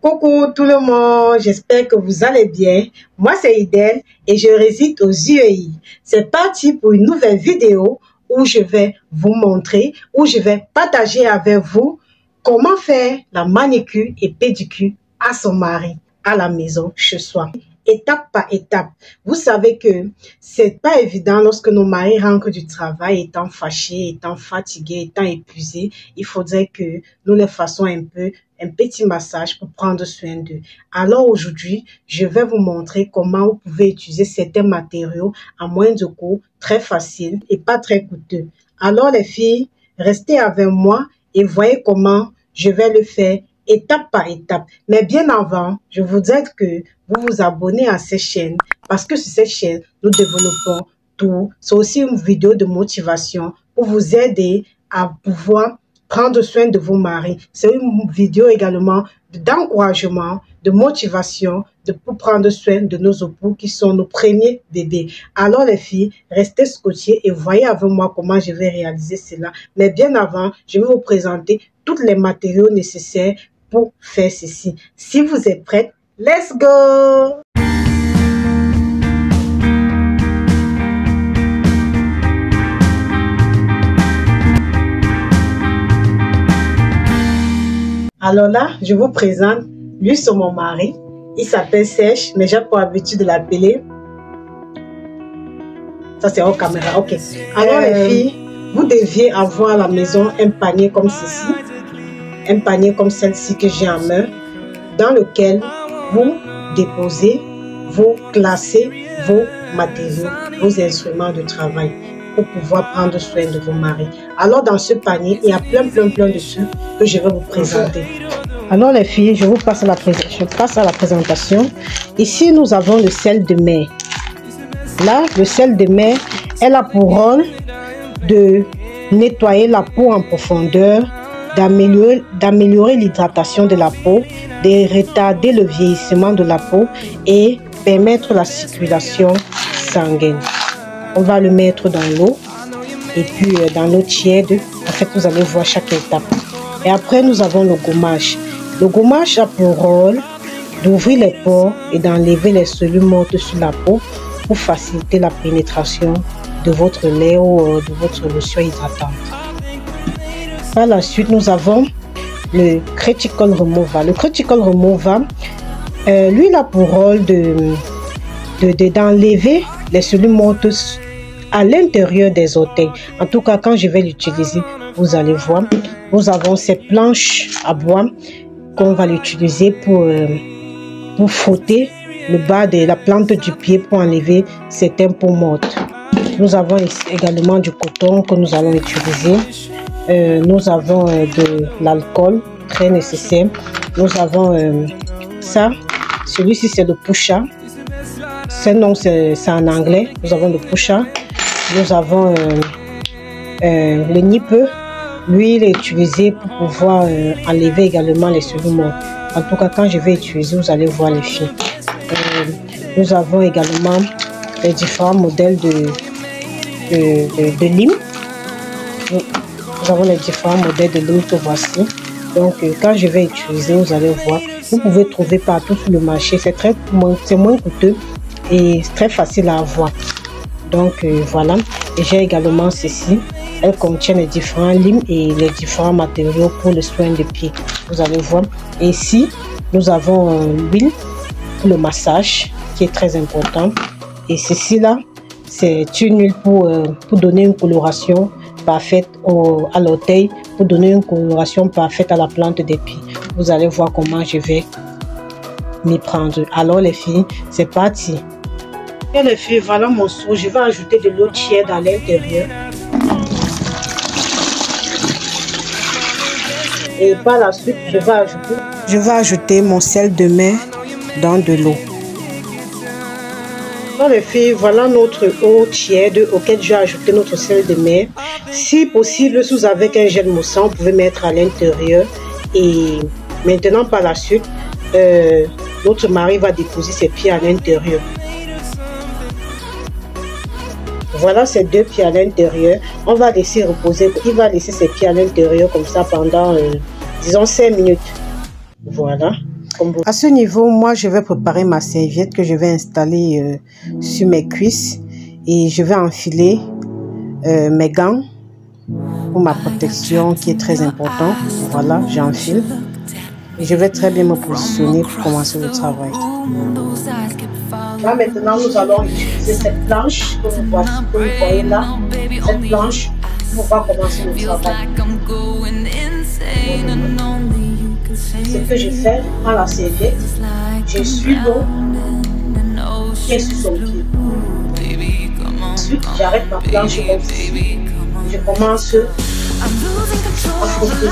Coucou tout le monde, j'espère que vous allez bien. Moi c'est Idel et je réside aux UAE. C'est parti pour une nouvelle vidéo où je vais vous montrer, où je vais partager avec vous comment faire la manicure et pédicure à son mari à la maison chez soi. Étape par étape. Vous savez que c'est pas évident lorsque nos maris rentrent du travail étant fâchés, étant fatigués, étant épuisés. Il faudrait que nous les fassions un petit massage pour prendre soin d'eux. Alors aujourd'hui, je vais vous montrer comment vous pouvez utiliser certains matériaux à moindre coût, très facile et pas très coûteux. Alors les filles, restez avec moi et voyez comment je vais le faire étape par étape. Mais bien avant, je voudrais que vous vous abonnez à cette chaîne parce que sur cette chaîne, nous développons tout. C'est aussi une vidéo de motivation pour vous aider à pouvoir prendre soin de vos maris. C'est une vidéo également d'encouragement, de motivation, pour prendre soin de nos époux qui sont nos premiers bébés. Alors les filles, restez scotchées et voyez avec moi comment je vais réaliser cela. Mais bien avant, je vais vous présenter tous les matériaux nécessaires pour faire ceci. Si vous êtes prêtes, let's go! Alors là, je vous présente, lui c'est mon mari. Il s'appelle Serge, mais j'ai pas l'habitude de l'appeler. Ça c'est hors caméra, ok. Alors les filles, vous deviez avoir à la maison un panier comme ceci. Un panier comme celle-ci que j'ai en main, dans lequel vous déposez, vous classez vos matériaux, vos instruments de travail pour pouvoir prendre soin de vos maris. Alors dans ce panier, il y a plein de trucs que je vais vous présenter. Alors les filles, je passe à la présentation. Ici, nous avons le sel de mer. Là, le sel de mer, elle a pour rôle de nettoyer la peau en profondeur, d'améliorer l'hydratation de la peau, de retarder le vieillissement de la peau et permettre la circulation sanguine. On va le mettre dans l'eau et puis dans l'eau tiède. En fait, vous allez voir chaque étape. Et après, nous avons le gommage. Le gommage a pour rôle d'ouvrir les pores et d'enlever les cellules mortes sur la peau pour faciliter la pénétration de votre lait ou de votre lotion hydratante. Par la suite, nous avons le Cuticle Remover. Le Cuticle Remover, lui, il a pour rôle d'enlever les cellules mortes à l'intérieur des orteils. En tout cas, quand je vais l'utiliser, vous allez voir. Nous avons ces planches à bois qu'on va l'utiliser pour frotter le bas de la plante du pied pour enlever certaines peaux mortes. Nous avons également du coton que nous allons utiliser. Nous avons de l'alcool très nécessaire. Nous avons ça. Celui-ci c'est le Pusha. Ce nom c'est en anglais. Nous avons le Pusha. Nous avons le Nippe. Lui il est utilisé pour pouvoir enlever également les cellules mortes. En tout cas quand je vais utiliser, vous allez voir les filles. Nous avons également les différents modèles de lime. Nous avons les différents modèles de lime que voici. Donc, quand je vais utiliser, vous allez voir. Vous pouvez trouver partout sur le marché. C'est moins coûteux et très facile à avoir. Donc, voilà. Et j'ai également ceci. Elle contient les différents limes et les différents matériaux pour le soin des pieds. Vous allez voir. Et ici, nous avons l'huile pour le massage qui est très important. Et ceci là, c'est une huile pour donner une coloration parfaite à l'orteil, pour donner une coloration parfaite à la plante des pieds. Vous allez voir comment je vais m'y prendre. Alors les filles, c'est parti. Et les filles, voilà mon seau. Je vais ajouter de l'eau tiède à l'intérieur. Et par la suite, je vais ajouter mon sel de mer dans de l'eau. Alors les filles, voilà notre eau tiède auquel je vais ajouter notre sel de mer. Si possible, si vous avez un gel moussant, vous pouvez mettre à l'intérieur. Et maintenant, par la suite, notre mari va déposer ses pieds à l'intérieur. Voilà ses deux pieds à l'intérieur. On va laisser reposer. Il va laisser ses pieds à l'intérieur comme ça pendant, disons, 5 minutes. Voilà. À ce niveau, moi, je vais préparer ma serviette que je vais installer sur mes cuisses et je vais enfiler mes gants pour ma protection qui est très important. Voilà, j'enfile. Et je vais très bien me positionner pour commencer le travail. Là, maintenant, nous allons utiliser cette planche que vous voyez là. Cette planche pour pouvoir commencer le travail. Ce que je fais, je prends la serviette, je suis l'eau qui est sur son pied. Ensuite, j'arrête ma planche comme ceci. Je commence à frotter.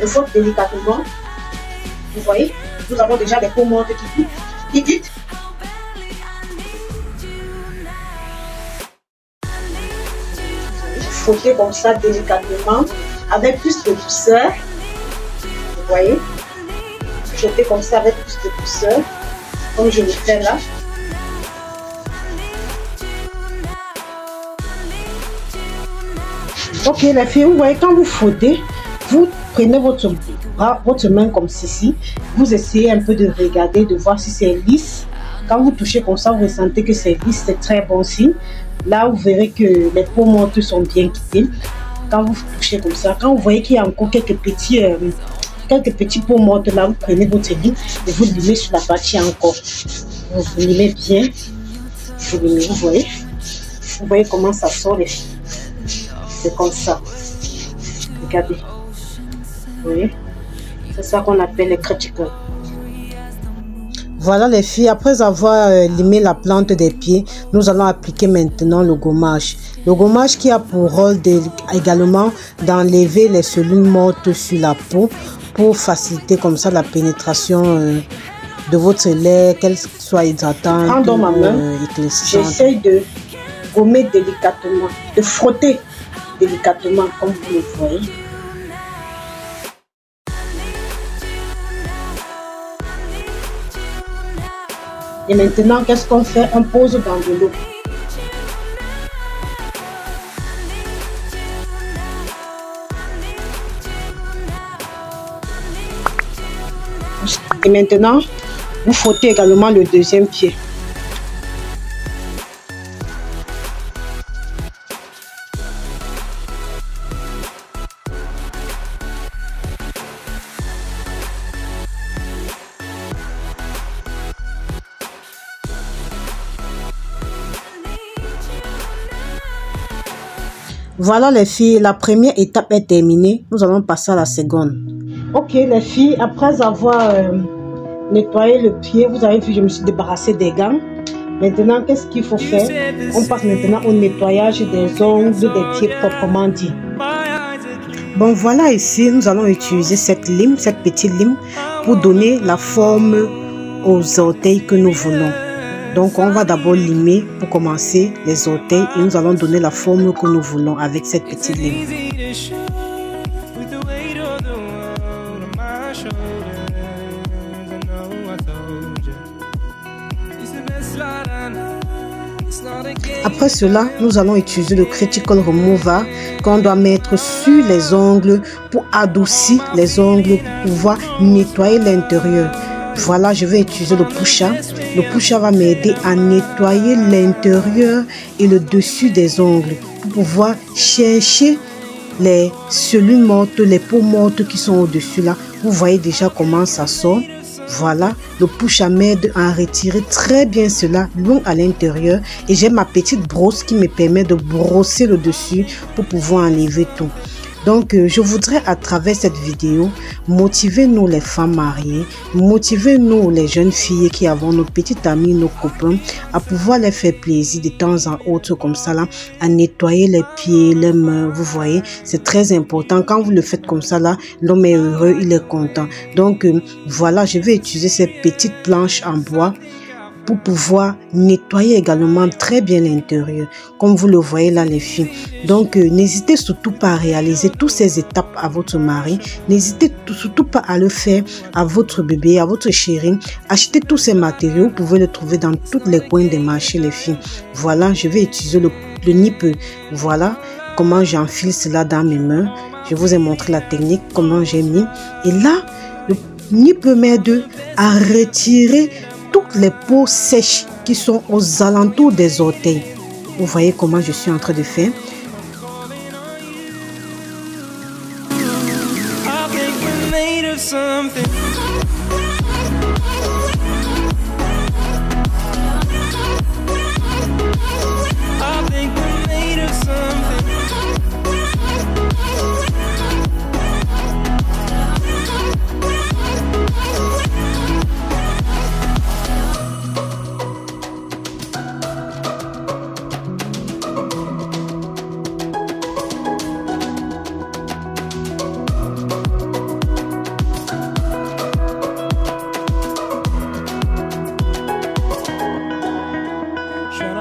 Je frotte délicatement. Vous voyez, nous avons déjà des peaux mortes qui quittent. Frotter comme ça délicatement, avec plus de douceur. Vous voyez, frotter comme ça avec plus de douceur, comme je le fais là. Ok les filles, vous voyez, quand vous frottez, vous prenez votre bras, votre main comme ceci, vous essayez un peu de regarder, de voir si c'est lisse. Quand vous touchez comme ça, vous ressentez que c'est lisse, c'est très bon signe. Là, vous verrez que les peaux mortes sont bien quittées. Quand vous touchez comme ça, quand vous voyez qu'il y a encore quelques petits peaux mortes là, vous prenez votre lime et vous limez sur la partie encore. Vous limez bien. Vous limez, vous voyez. Vous voyez comment ça sort les filles. C'est comme ça. Regardez. Vous voyez. C'est ça qu'on appelle les critiques. Voilà les filles, après avoir limé la plante des pieds, nous allons appliquer maintenant le gommage. Le gommage qui a pour rôle également d'enlever les cellules mortes sur la peau pour faciliter comme ça la pénétration de votre lait, qu'elle soit hydratante. Prends dans ma main, j'essaye de gommer délicatement, de frotter délicatement comme vous le voyez. Et maintenant, qu'est-ce qu'on fait? On pose dans de l'eau. Et maintenant, vous frottez également le deuxième pied. Voilà les filles, la première étape est terminée. Nous allons passer à la seconde. Ok les filles, après avoir nettoyé le pied, vous avez vu, je me suis débarrassée des gants. Maintenant, qu'est-ce qu'il faut faire? On passe maintenant au nettoyage des ongles des pieds proprement dit. Bon voilà, ici nous allons utiliser cette lime, cette petite lime, pour donner la forme aux orteils que nous voulons. Donc on va d'abord limer pour commencer les orteils et nous allons donner la forme que nous voulons avec cette petite lime. Après cela, nous allons utiliser le Cuticle Remover qu'on doit mettre sur les ongles pour adoucir les ongles, pour pouvoir nettoyer l'intérieur. Voilà, je vais utiliser le push-up. Le push-up va m'aider à nettoyer l'intérieur et le dessus des ongles pour pouvoir chercher les cellules mortes, les peaux mortes qui sont au-dessus là. Vous voyez déjà comment ça sort. Voilà, le push-up m'aide à retirer très bien cela loin à l'intérieur et j'ai ma petite brosse qui me permet de brosser le dessus pour pouvoir enlever tout. Donc, je voudrais à travers cette vidéo motiver nous les femmes mariées, motiver nous les jeunes filles qui avons nos petites amies, nos copains, à pouvoir les faire plaisir de temps en autre comme ça là, à nettoyer les pieds, les mains, vous voyez, c'est très important. Quand vous le faites comme ça là, l'homme est heureux, il est content. Donc, voilà, je vais utiliser ces petites planches en bois pour pouvoir nettoyer également très bien l'intérieur, comme vous le voyez là les filles. Donc n'hésitez surtout pas à réaliser toutes ces étapes à votre mari, n'hésitez surtout pas à le faire à votre bébé, à votre chérie. Achetez tous ces matériaux, vous pouvez les trouver dans tous les coins des marchés les filles. Voilà, je vais utiliser le le nip. Voilà comment j'enfile cela dans mes mains. Je vous ai montré la technique, comment j'ai mis. Et là, le nip m'aide à retirer toutes les peaux sèches qui sont aux alentours des orteils. Vous voyez comment je suis en train de faire.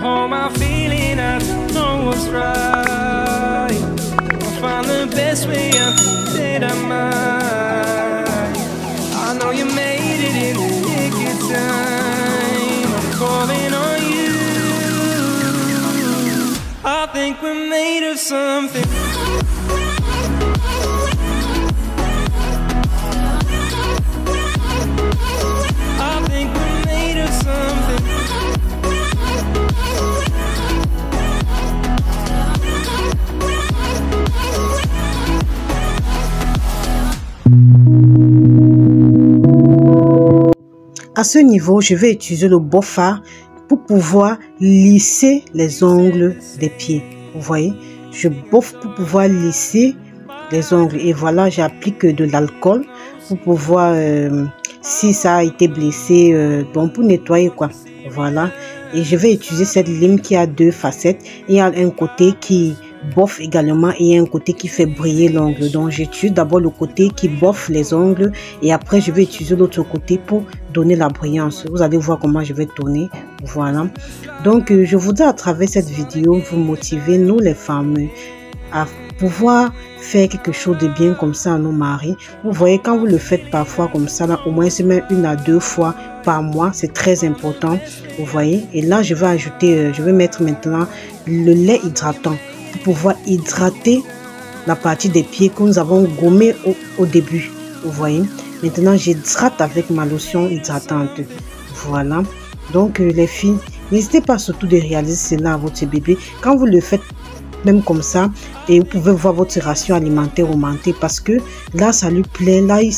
Hold my feeling, I don't know what's right. I'll find the best way, I think that I might. I know you made it in the nick of time. I'm calling on you. I think we're made of something. I think we're made of something. À ce niveau, je vais utiliser le boffa pour pouvoir lisser les ongles des pieds. Vous voyez, je boffe pour pouvoir lisser les ongles. Et voilà, j'applique de l'alcool pour pouvoir, si ça a été blessé, bon, pour nettoyer quoi. Voilà. Et je vais utiliser cette lime qui a deux facettes. Il y a un côté qui boffe également et un côté qui fait briller l'ongle. Donc j'utilise d'abord le côté qui boffe les ongles et après je vais utiliser l'autre côté pour donner la brillance. Vous allez voir comment je vais tourner. Voilà. Donc je voudrais à travers cette vidéo vous motiver, nous les femmes, à pouvoir faire quelque chose de bien comme ça à nos maris. Vous voyez, quand vous le faites parfois comme ça, là, au moins c'est même 1 à 2 fois par mois, c'est très important. Vous voyez. Et là je vais ajouter, je vais mettre maintenant le lait hydratant pour pouvoir hydrater la partie des pieds que nous avons gommé au début. Vous voyez. Maintenant j'hydrate avec ma lotion hydratante. Voilà. Donc les filles, n'hésitez pas surtout de réaliser cela à votre bébé. Quand vous le faites même comme ça, et vous pouvez voir votre ration alimentaire augmenter parce que là ça lui plaît, là il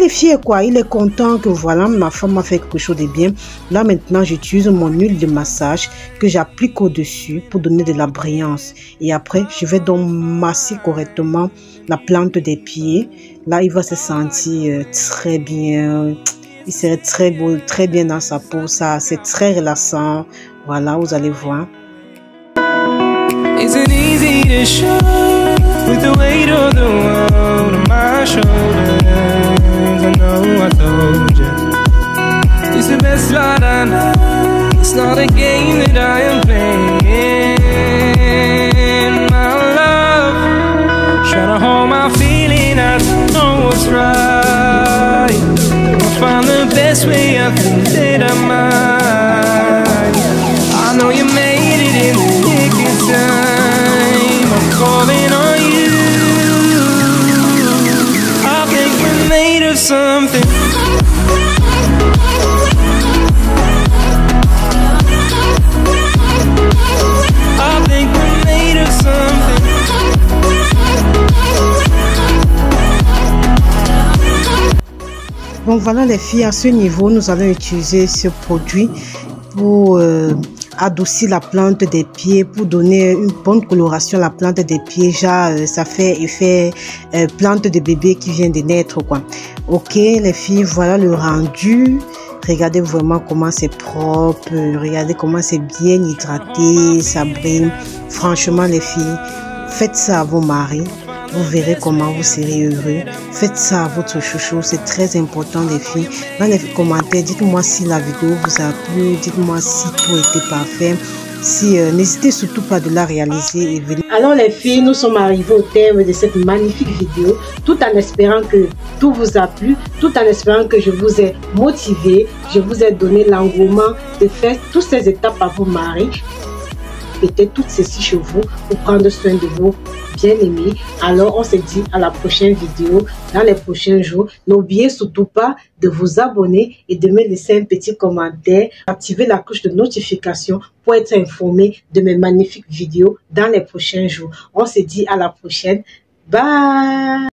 est fier quoi, il est content que voilà, ma femme m'a fait quelque chose de bien. Là maintenant j'utilise mon huile de massage que j'applique au dessus pour donner de la brillance et après je vais donc masser correctement la plante des pieds. Là il va se sentir très bien, il serait très beau, très bien dans sa peau, ça c'est très relaxant. Voilà, vous allez voir. Isn't easy to show with the weight of the world on my shoulders. I know I told you it's the best ride I know. It's not a game that I am playing. My love, trying to hold my feeling. I don't know what's right. I'll find the best way. I think that I might. I know you made it in the nick of time. I'm calling on you. I think we're made of something. I think we're made of something. Bon voilà les filles, à ce niveau nous allons utiliser ce produit pour adoucir la plante des pieds, pour donner une bonne coloration à la plante des pieds. Genre ça fait effet plante de bébé qui vient de naître quoi. Ok les filles, voilà le rendu. Regardez vraiment comment c'est propre, regardez comment c'est bien hydraté, ça brille. Franchement les filles, faites ça à vos maris. Vous verrez comment vous serez heureux. Faites ça à votre chouchou, c'est très important les filles. Dans les commentaires, dites-moi si la vidéo vous a plu, dites-moi si tout était parfait. Si n'hésitez surtout pas de la réaliser et venir. Alors les filles, nous sommes arrivés au terme de cette magnifique vidéo, tout en espérant que tout vous a plu, tout en espérant que je vous ai motivé, je vous ai donné l'engouement de faire toutes ces étapes à vos maris. répéter toutes ceci chez vous pour prendre soin de vos bien-aimés. Alors, on se dit à la prochaine vidéo, dans les prochains jours. N'oubliez surtout pas de vous abonner et de me laisser un petit commentaire. Activez la cloche de notification pour être informé de mes magnifiques vidéos dans les prochains jours. On se dit à la prochaine. Bye!